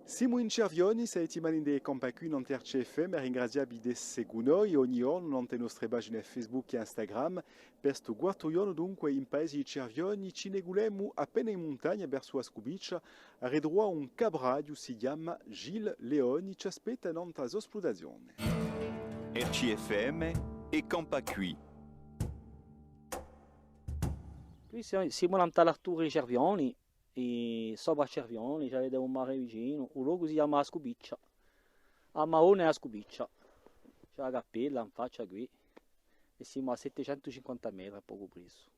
Siamo in Cervioni, sei settimane di Compacui in CFM, ringraziabi di seguire ogni giorno nelle nostre pagine Facebook e Instagram. Per questo quarto giorno dunque in paese di Cervioni ci negulemo appena in montagna verso Ascubicia, a redroa un cabraio si chiama Gilles Leoni, ci aspetta in una esplorazione. RCFM e Compacui. Qui siamo all'Arturo di Cervioni, e sopra Cervioni c'è un mare vicino, un luogo si chiama Ascubiccia, a Maone e Ascubiccia, c'è la cappella in faccia qui, e siamo a 750 metri, poco preso.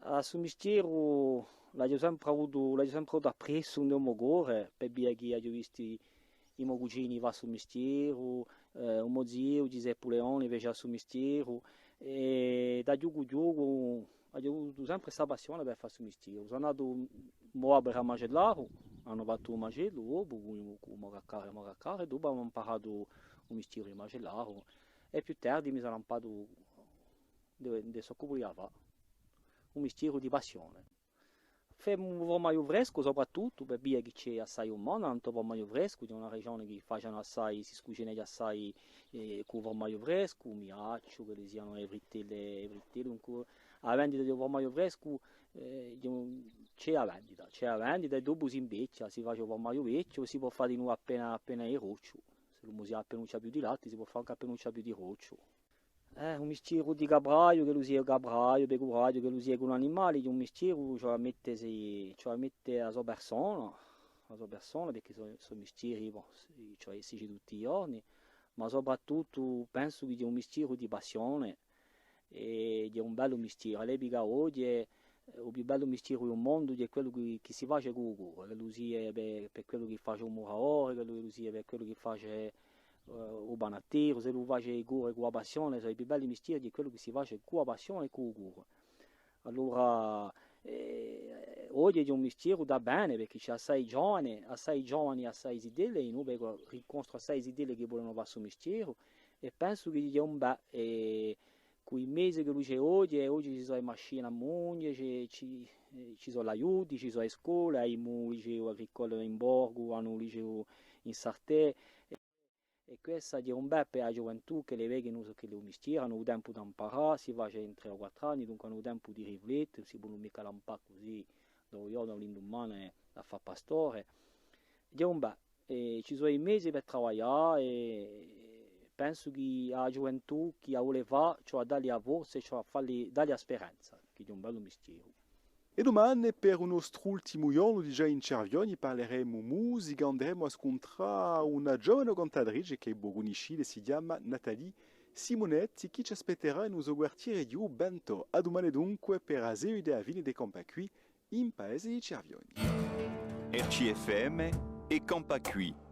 A sul mistero l'ho sempre avuto appresso un mogore, per via che ho visto i miei cugini va sul mistero, un mio zio Giuseppe Leone invece sul mistero, e da gioco ho avuto sempre questa passione per fare sul mistero. Sono andato a Magellaro, hanno fatto un macello, con Maracare, e dopo ho imparato un mistero di Magellaro, e più tardi mi sono imparato di fare un mistero di passione. Fai un maio fresco soprattutto, per via che c'è assai umano, non trovo maio fresco, c'è una regione che facciano assai, si cucina assai con il maio fresco, mi piace, che siano le frittelle, a vendita di maio fresco c'è la vendita e dopo si invecchia, si fa il maio vecchio, si può fare di nuovo appena il roccio, se non si ha appena più di latte si può fare anche appena più di roccio. Un mistero di cabraio, che lo sia cabraio, pecoraio, che lo sia con animali, un mistero ci mette a sua persona, perché sono misteri, cioè essi tutti i giorni, ma soprattutto penso che è un mistero di passione, e è un bello mistero. L'epica oggi è il più bello mistero del mondo, è quello che si fa con il cuore, che lo sia per quello che fa un muratore, che lo sia per quello che fa o banatero, se lo fa con il cuore e con la passione, sono i più belli misteri di quello che si fa con la passione e con il cuore. Allora, oggi è un mistero da bene, perché c'è assai giovani, assai idee, e noi rincontro assai idee che vogliono fare questo mistero, e penso che è un bel, con i mesi che lui c'è oggi ci sono le macchine a moglie, ci sono gli aiuti, ci sono le scuole, i liceo agricolo in borgo, hanno un liceo in Sartè, e questo è un bel per la gioventù che le veghe non so che le mestiere, hanno tempo di imparare, si va in 3 o 4 anni, dunque hanno tempo di riflettere, si possono mica lampare così, dove io da l'indomani a fare pastore. È un bel, ci sono i mesi per lavorare, e penso che la gioventù che la vuole fare, cioè dargli la forza, cioè dargli la speranza, che è un bello mistero. E domani per il nostro ultimo giorno di già in Cervioni parleremo musica, andremo a scontrare una giovane cantatrice che è Boguniscile, si chiama Nathalie Simonetti, che ci aspetterà in uso quartiere di Bento. A domani dunque per la della Ville dei Compacui in paese di Cervioni. RCFM e Compacui.